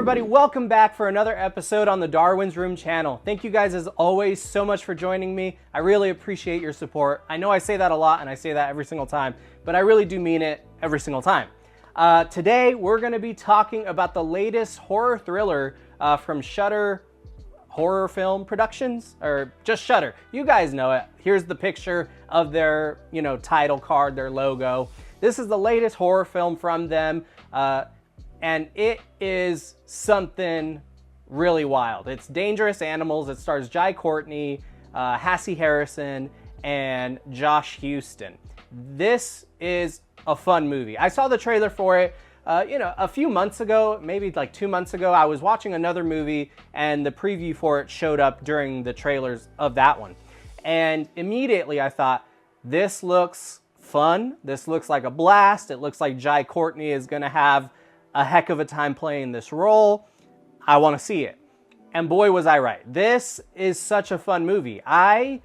everybody, welcome back for another episode on the Darwin's Room channel. Thank you guys as always so much for joining me. I really appreciate your support. I know I say that a lot and I say that every single time, but I really do mean it every single time. Today we're going to be talking about the latest horror thriller from Shudder Horror Film Productions, or just Shudder. You guys know it. Here's the picture of their, title card, their logo. This is the latest horror film from them. And it is something really wild. It's Dangerous Animals. It stars Jai Courtney, Hassie Harrison, and Josh Houston. This is a fun movie. I saw the trailer for it, a few months ago, maybe like 2 months ago. I was watching another movie and the preview for it showed up during the trailers of that one. And immediately I thought, this looks fun. This looks like a blast. It looks like Jai Courtney is going to have a heck of a time playing this role. I want to see it. And boy, was I right. This is such a fun movie. I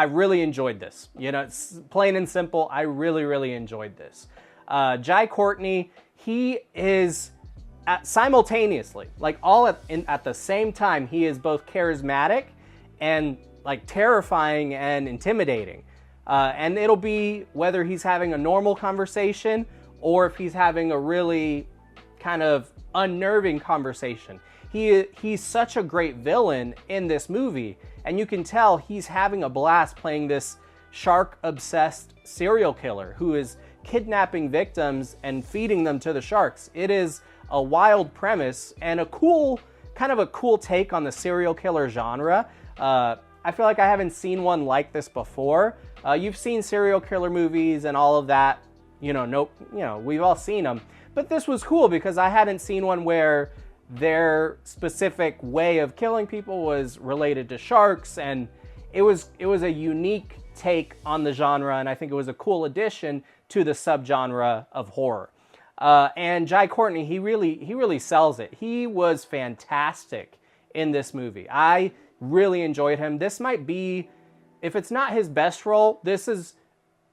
really enjoyed this. It's plain and simple. I really enjoyed this. Jai Courtney, he is simultaneously, like all at the same time, he is both charismatic and like terrifying and intimidating. And it'll be whether he's having a normal conversation or if he's having a really kind of unnerving conversation. He's such a great villain in this movie, and you can tell he's having a blast playing this shark-obsessed serial killer who is kidnapping victims and feeding them to the sharks. It is a wild premise and a cool take on the serial killer genre. I feel like I haven't seen one like this before. You've seen serial killer movies and all of that. We've all seen them. But this was cool because I hadn't seen one where their specific way of killing people was related to sharks, and it was a unique take on the genre, and I think it was a cool addition to the subgenre of horror. And Jai Courtney, he really sells it. He was fantastic in this movie. I really enjoyed him. This might be, if it's not his best role, this is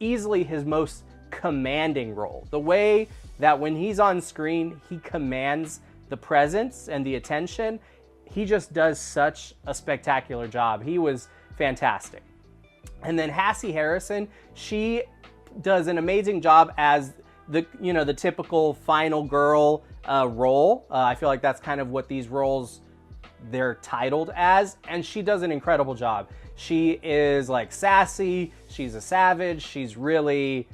easily his most commanding role. The way that when he's on screen, he commands the presence and the attention. He just does such a spectacular job. He was fantastic. And then Hassie Harrison, she does an amazing job as the typical final girl role. I feel like that's kind of what these roles they're titled as, and she does an incredible job. She is like sassy, she's a savage, she's really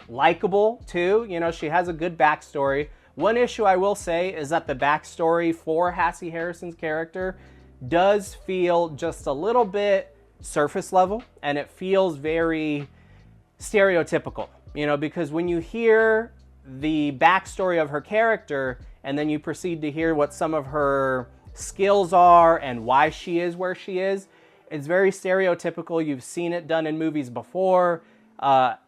likable too. She has a good backstory. One issue I will say is that the backstory for Hassie Harrison's character does feel just a little bit surface level, and it feels very stereotypical, because when you hear the backstory of her character and then you proceed to hear what some of her skills are and why she is where she is, it's very stereotypical. You've seen it done in movies before,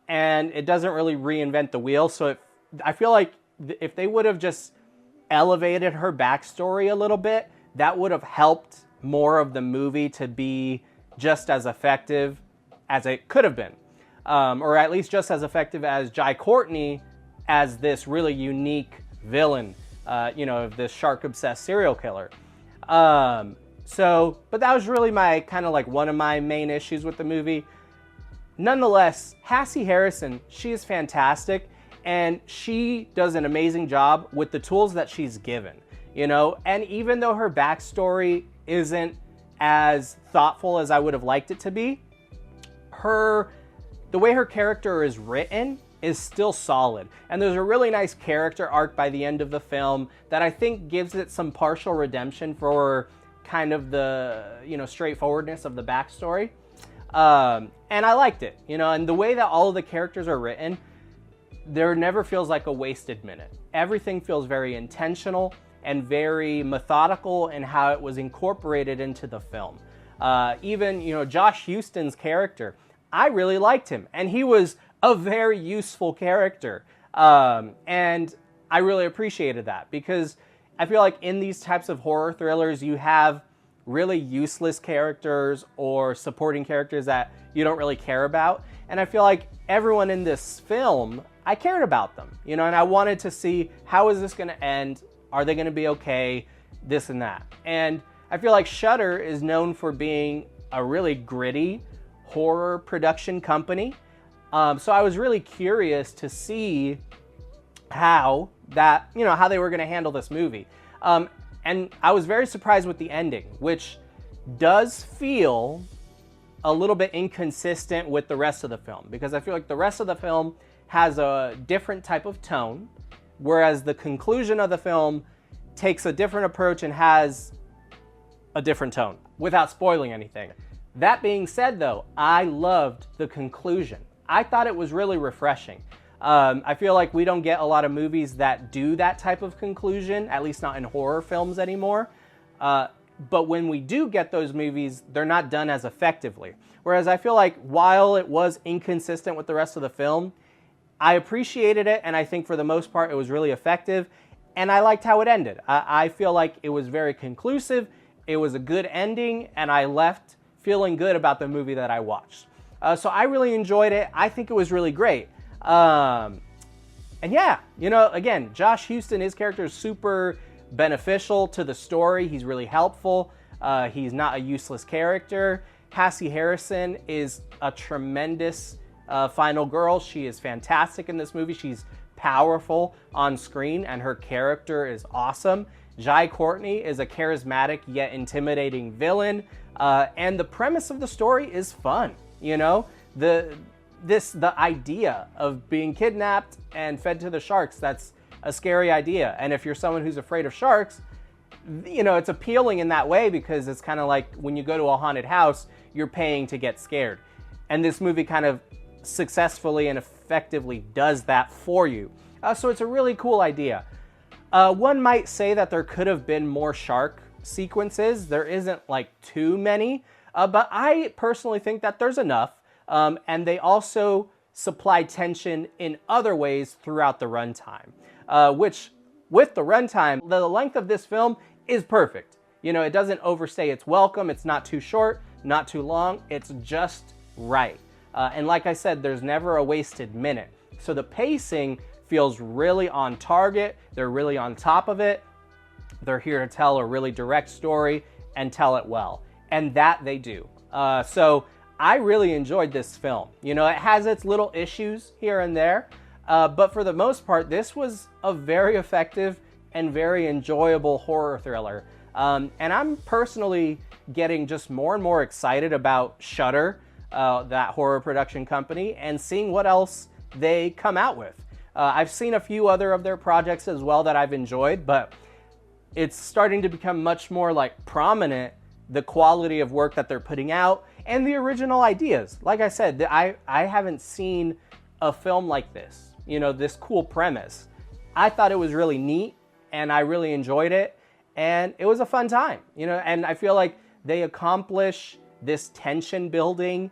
and it doesn't really reinvent the wheel. So I feel like if they would have just elevated her backstory a little bit, that would have helped more of the movie to be just as effective as it could have been. Or at least just as effective as Jai Courtney as this really unique villain, of this shark-obsessed serial killer. But that was really my kind of like one of my main issues with the movie. Nonetheless, Hassie Harrison, she is fantastic, and she does an amazing job with the tools that she's given, and even though her backstory isn't as thoughtful as I would have liked it to be, the way her character is written is still solid. And there's a really nice character arc by the end of the film that I think gives it some partial redemption for kind of the, straightforwardness of the backstory. And I liked it, and the way that all of the characters are written, there never feels like a wasted minute. Everything feels very intentional and very methodical in how it was incorporated into the film. Even, Josh Houston's character, I really liked him, and he was a very useful character. And I really appreciated that, because I feel like in these types of horror thrillers, you have really useless characters or supporting characters that you don't really care about. And I feel like everyone in this film, I cared about them, and I wanted to see how is this going to end, Are they going to be okay? This and that. And I feel like Shudder is known for being a really gritty horror production company. So I was really curious to see how they were going to handle this movie. And I was very surprised with the ending, which does feel a little bit inconsistent with the rest of the film, because I feel like the rest of the film has a different type of tone, whereas the conclusion of the film takes a different approach and has a different tone, without spoiling anything. That being said, though, I loved the conclusion. I thought it was really refreshing. I feel like we don't get a lot of movies that do that type of conclusion, at least not in horror films anymore. But when we do get those movies, they're not done as effectively. Whereas I feel like while it was inconsistent with the rest of the film, I appreciated it, and I think for the most part it was really effective, and I liked how it ended. I feel like it was very conclusive, it was a good ending, and I left feeling good about the movie that I watched. So I really enjoyed it. I think it was really great. And yeah, again, Josh Huston, his character is super beneficial to the story. He's really helpful. He's not a useless character. Cassie Harrison is a tremendous final girl. She is fantastic in this movie. She's powerful on screen, and her character is awesome. Jai Courtney is a charismatic yet intimidating villain, and the premise of the story is fun. The idea of being kidnapped and fed to the sharks, that's a scary idea. And if you're someone who's afraid of sharks, it's appealing in that way, because it's kind of like when you go to a haunted house, you're paying to get scared. And this movie kind of successfully and effectively does that for you. So it's a really cool idea. One might say that there could have been more shark sequences. There isn't like too many, but I personally think that there's enough. And they also supply tension in other ways throughout the runtime, which with the runtime, the length of this film is perfect. It doesn't overstay its welcome. It's not too short, not too long. It's just right. And like I said, there's never a wasted minute. So the pacing feels really on target. They're really on top of it. They're here to tell a really direct story and tell it well. And that they do. So I really enjoyed this film. It has its little issues here and there, but for the most part, this was a very effective and very enjoyable horror thriller. And I'm personally getting just more and more excited about Shudder, that horror production company, and seeing what else they come out with. I've seen a few other of their projects as well that I've enjoyed, but it's starting to become much more like prominent, the quality of work that they're putting out and the original ideas. Like I said, I haven't seen a film like this, this cool premise. I thought it was really neat, and I really enjoyed it, and it was a fun time, and I feel like they accomplish this tension building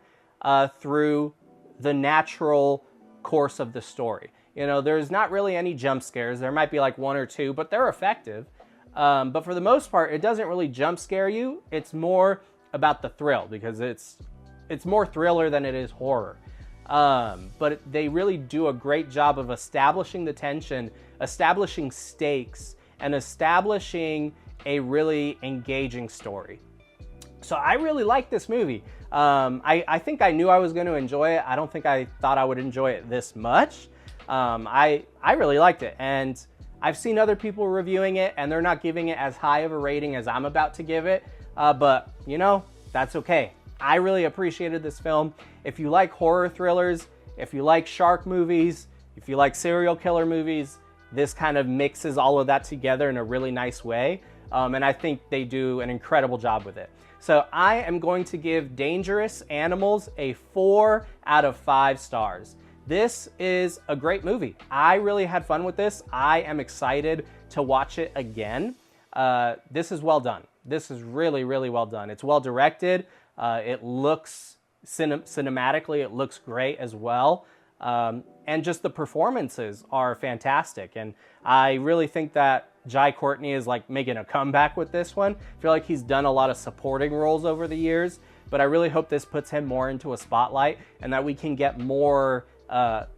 through the natural course of the story. There's not really any jump scares. There might be like one or two, but they're effective. But for the most part, it doesn't really jump scare you. It's more about the thrill, because it's more thriller than it is horror. But they really do a great job of establishing the tension, establishing stakes, and establishing a really engaging story. So I really like this movie. I think I knew I was going to enjoy it. I don't think I thought I would enjoy it this much. I really liked it, and I've seen other people reviewing it, and they're not giving it as high of a rating as I'm about to give it, but that's okay. I really appreciated this film. If you like horror thrillers, if you like shark movies, if you like serial killer movies, this kind of mixes all of that together in a really nice way, and I think they do an incredible job with it. So I am going to give Dangerous Animals a 4 out of 5 stars. This is a great movie. I really had fun with this. I am excited to watch it again. This is well done. This is really, really well done. It's well directed. It looks cinematically, it looks great as well. And just the performances are fantastic. And I really think that Jai Courtney is like making a comeback with this one. I feel like he's done a lot of supporting roles over the years, but I really hope this puts him more into a spotlight and that we can get more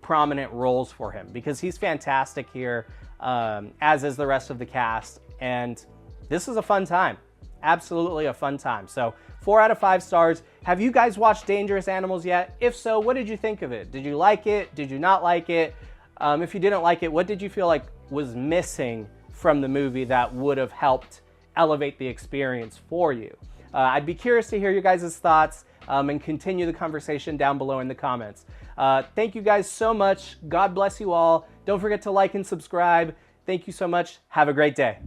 prominent roles for him, because he's fantastic here. as is the rest of the cast. And this is a fun time. Absolutely a fun time. So 4 out of 5 stars. Have you guys watched Dangerous Animals yet? If so, what did you think of it? Did you like it? Did you not like it? If you didn't like it, what did you feel like was missing from the movie that would have helped elevate the experience for you? I'd be curious to hear you guys' thoughts and continue the conversation down below in the comments. Thank you guys so much. God bless you all. Don't forget to like and subscribe. Thank you so much. Have a great day.